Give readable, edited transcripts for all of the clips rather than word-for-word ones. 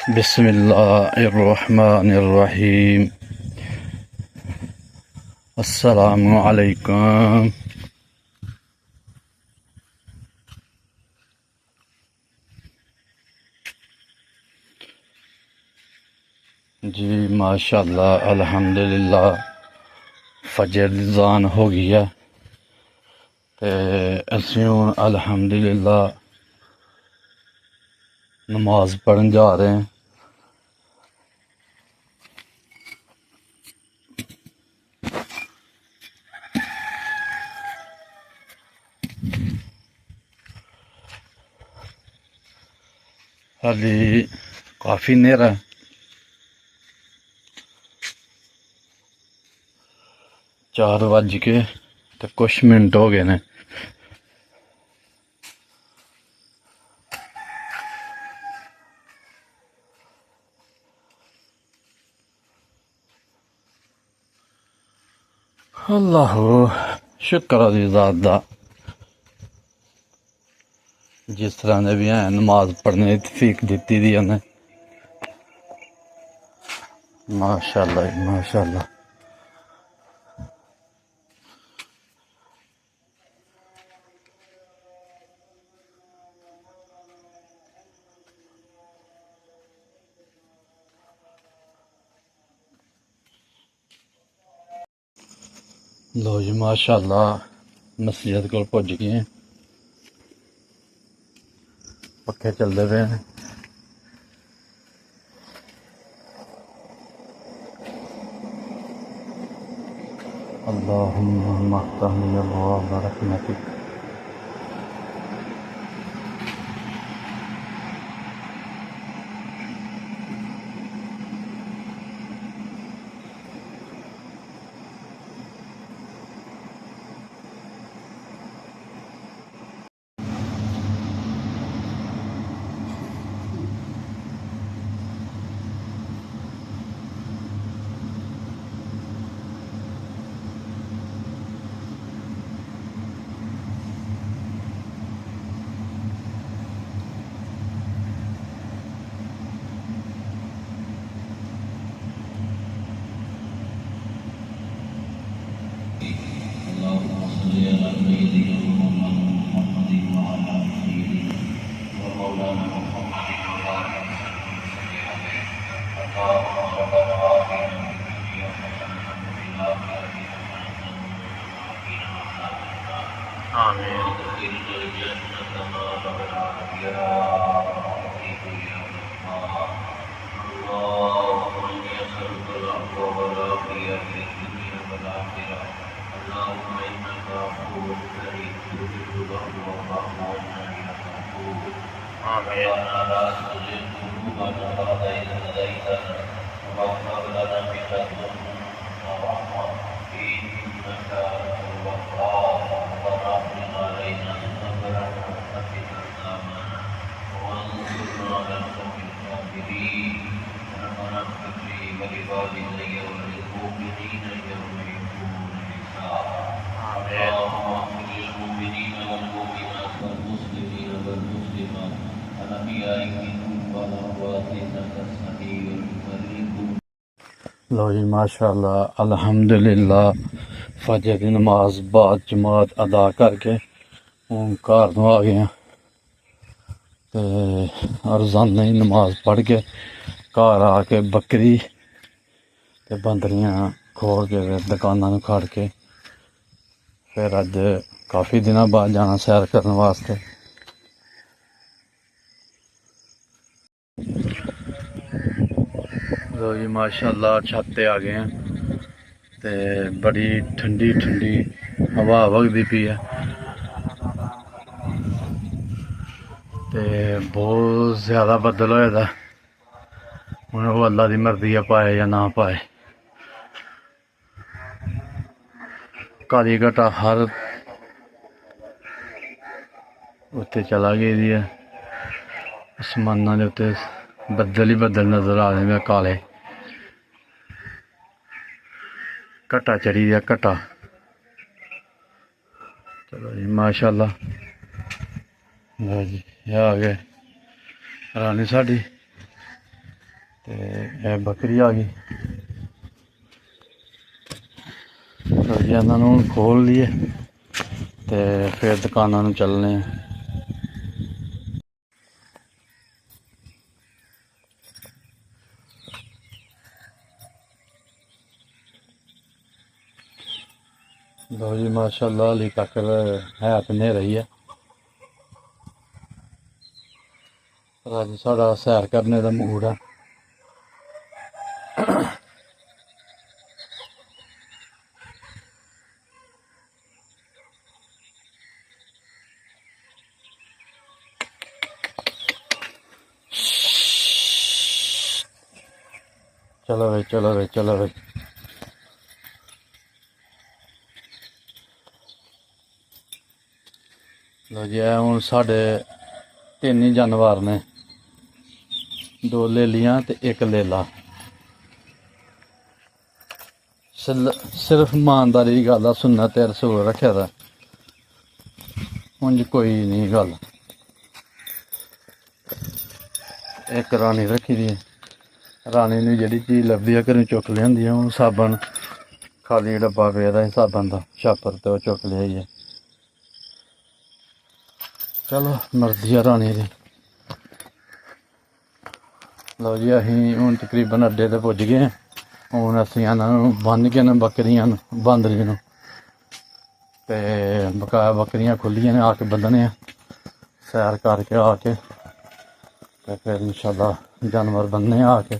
बिस्मिल्लाहिर्रहमानिर्रहीम। अस्सलामु अलैकुम। जी माशाल्लाह अल्हम्दुलिल्लाह फजर दी ज़ान हो गई है ते असीं हुण अल्हम्दुलिल्लाह नमाज पढ़न जा रहे हैं। हाली काफ़ी नेरा है, 4 बज के ते कुछ मिनट हो गए ने। अल्लाह शुक्र दी ज़ात दा जिस तरह ने भी हैं नमाज पढ़ने की तौफीक दित्ती दी उन्हें। माशाल्लाह माशाल्लाह। लो जी माशाल्लाह मस्जिद को पुज गए हैं, पक्खे चलते पे हैं। अल्लाहुम्मा मफ्तहनी अब्वाब रहमतिक। लो जी माशाल्लाह अल्हम्दुलिल्लाह फजर की नमाज बाद जमात अदा करके हूँ घर नूं आ गए हैं ते रोज़ाना ही नमाज पढ़ के घर आके बकरी ते बंदरियां खोल के दुकानां नूं खड़ के फिर अज काफ़ी दिनों बाद जाना सैर करने वास्ते। लो जी माशाल्लाह छत पे आ गए हैं ते बड़ी ठंडी ठंडी हवा वगदी पई है ते बहुत ज़्यादा बदल होए दा। हुण ओह अल्लाह दी मर्जी है पाए या ना पाए। काली घटा हर उत्ते चला गेदी है, आसमाना दे उत्ते बदल ही बदल नज़र आ रहे हैं काले। घटा चढ़ी दिया घटा। चलो जी माशाल्लाह। जी आ गए रानी साड़ी। ते यह बकरी आ गई। तो जी इन्होंने हूँ खोल लिए तो फिर दुकानों में चलने। लो जी माशाल्लाह अली काकर है अपने रही है। अज साढ़ा सैर करने का मूड है। चलो भाई चलो भाई चलो भाई। लो जी हूँ साढ़े 3 ही जानवर ने, 2 लेलियां ते 1 लेला। सिर्फ ईमानदारी की गल आ, सुन्नत ते रसूल रखे दा, उंज कोई नहीं गल। एक रानी रखी दी है, रानी ने जी चीज़ लभदी है घरों चुक लियांदी है। हूँ साबन खाली डब्बा पेदा साबन का छापर तो चुक लिया है। चलो मर्जी है रानी दी। लो जी असीं हूँ तकरीबन अड्डे ते पुज गए। हूँ असीं इन्हों बन के न बकरियां बांदरी नूं ते बकाया बकरियां खुलियां ने आके बंधने सैर करके आके ते फिर इंशाल्लाह जानवर बनने आके।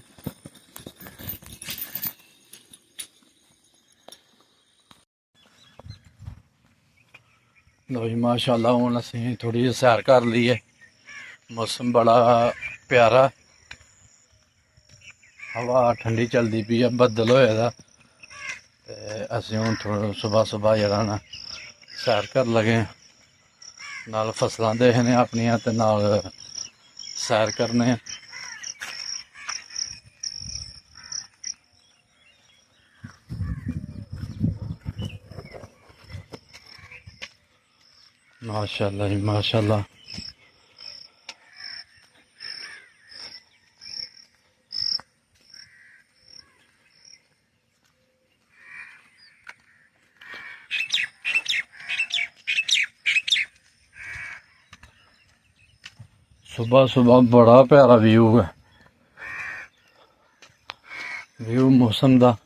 लो जी माशाल्लाह हूँ असीं थोड़ी जी सैर कर ली है। मौसम बड़ा प्यारा, हवा ठंडी चलती पी है, बदल होए दा ते असीं हूँ थोड़ा सुबह सुबह जेह्ड़ा ना सैर कर लगे नाल फसलां देखने अपनियां ते नाल सैर करने। माशाल्लाह जी माशाल्लाह। सुबह सुबह बड़ा प्यारा व्यू है, व्यू मौसम का।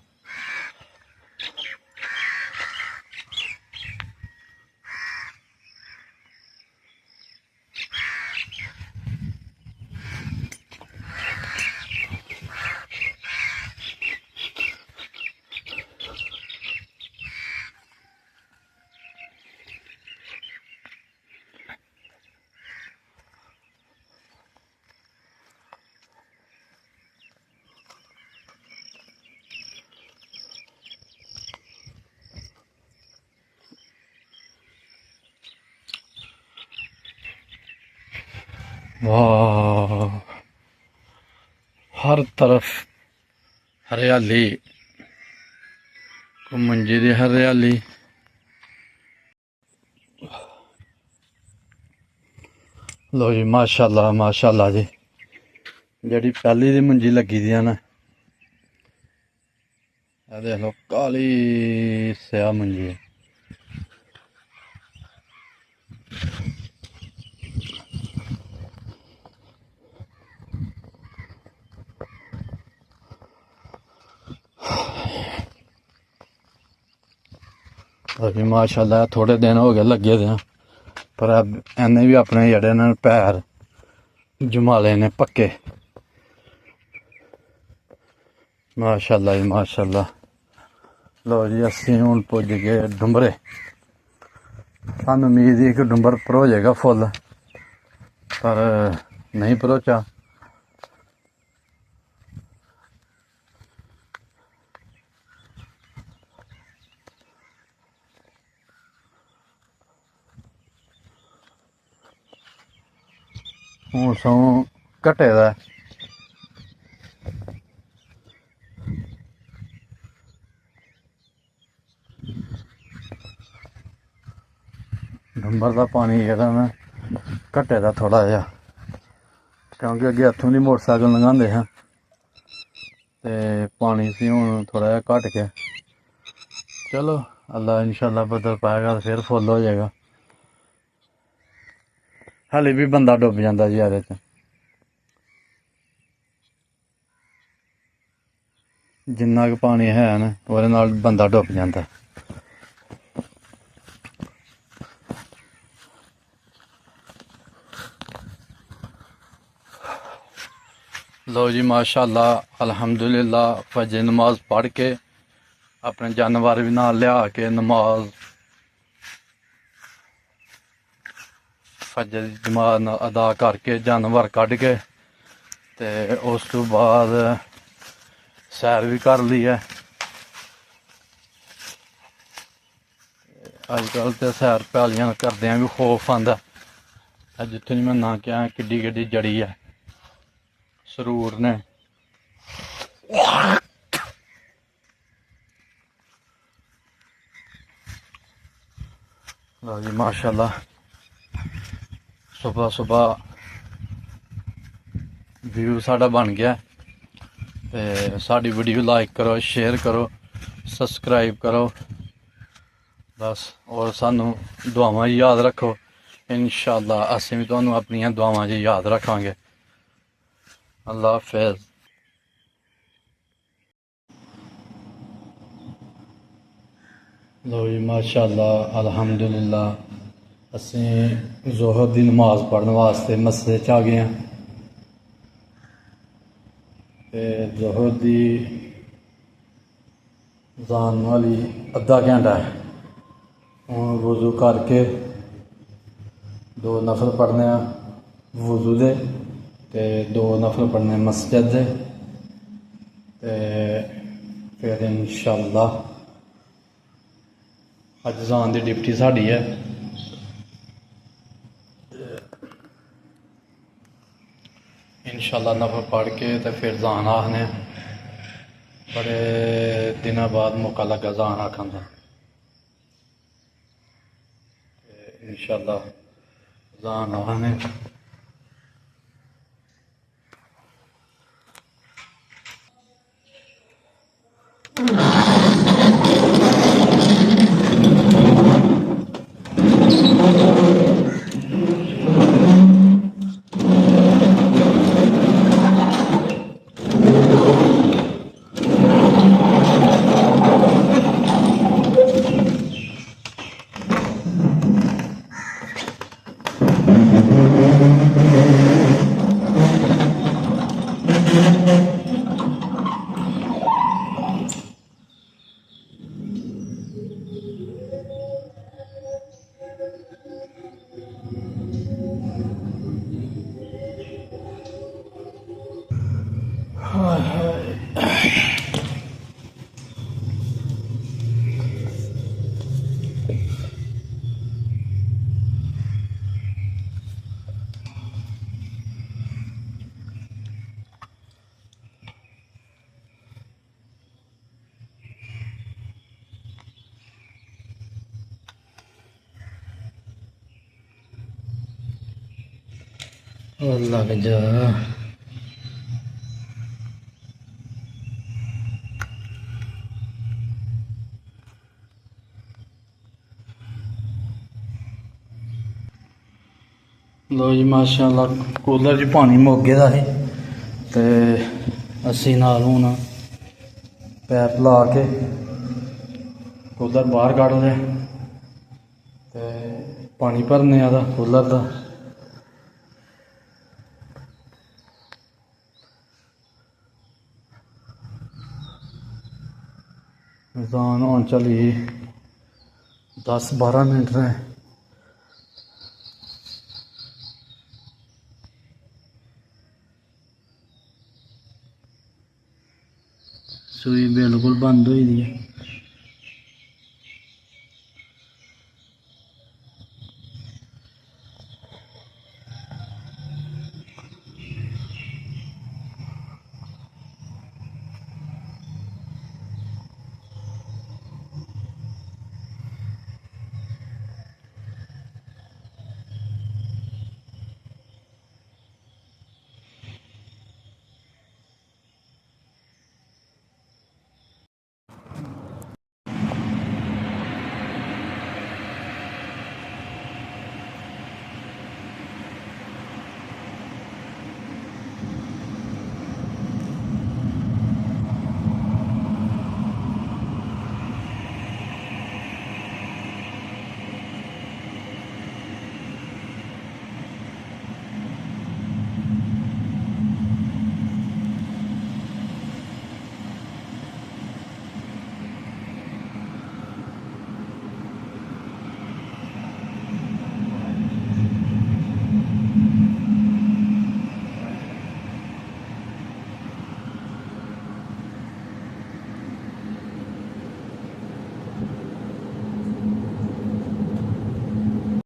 वाह हर तरफ हरियाली, मंजी दी हरियाली। लो जी माशाल्लाह माशाल्लाह जी, जेह्ड़ी पैह्ली दी मंजी लगी दी ना, देख लो काली स्याह मंजी है। अभी माशाल्लाह थोड़े दिन हो गए लगे दे, पर इन्हें भी अपने जेह्ड़े न पैर जमाले ने पक्के। माशाल्लाह जी माशाल्लाह। लो जी असीं हूँ पुज गए डुंबरे। सानू उम्मीद ही कि डुंबर भरोचेगा फुल, पर नहीं भरोचा। हूँ सगों घटे दा है। डुंबर का पानी जेह्ड़ा ना घटे दा थोड़ा जिहा, क्योंकि अगे हत्थों दी मोटरसाइकिल लंघांदे हैं ते पानी सी हुण थोड़ा जिहा घट गया। चलो अल्लाह इंशाल्लाह बदल पाएगा तो फिर फुल हो जाएगा। हाले भी बंदा डुब जाता जी एह्दे च, जिन्ना क पानी है ना ओह्दे नाल बंदा डुब जाता। लो जी माशाअल्लाह अल्हम्दुलिल्लाह फजर नमाज पढ़ के अपने जानवर भी नाल लिया के नमाज फजर दी नमाज अदा करके जानवर कढ़ के ते उस तो बाद सैर भी कर ली है। अजकल तो सैर पैलियां करदियां भी खौफ आंदा, जित्थों मैं ना क्या किड्डी किड्डी जड़ी है सरूर ने। लो जी माशाअल्लाह सुबह सुबह व्यू साढ़ा बन गया। ते साड़ी वीडियो लाइक करो, शेयर करो, सब्सक्राइब करो बस। और सानू दुआवां याद रखो, इंशाअल्लाह असीं भी तुहानू अपनियां दुआवां च याद रखांगे। अल्लाह हाफिज़। लो जी माशाअल्लाह अल्हम्दुलिल्लाह असीं ज़ोहर दी नमाज पढ़न वास्ते मस्जिद च आ गए हैं। ते ज़ोहर दी जान वाली अद्धा घंटा है। हुण वज़ू करके दो नफल पढ़ने वज़ू दे ते दो नफल पढ़ने मस्जिद दे ते फिर इंशाअल्लाह अज जान दी डिप्टी साड़ी है। इंशाअल्लाह नफल पढ़ के तो फिर जान आखने, बड़े दिनों बाद मौका लगा जान आखन का। इंशाअल्लाह जान आखने। लग जा लो जी माशाअल्लाह कूलर च पानी मुक गया ही ते असी नाल हुण पैप ला के कूलर बाहर कढ़ लिया ते पानी भरने आदा कूलर दा। जान होन चली 10-12 मिनट ने। सूई बिल्कुल बंद हुई दी है।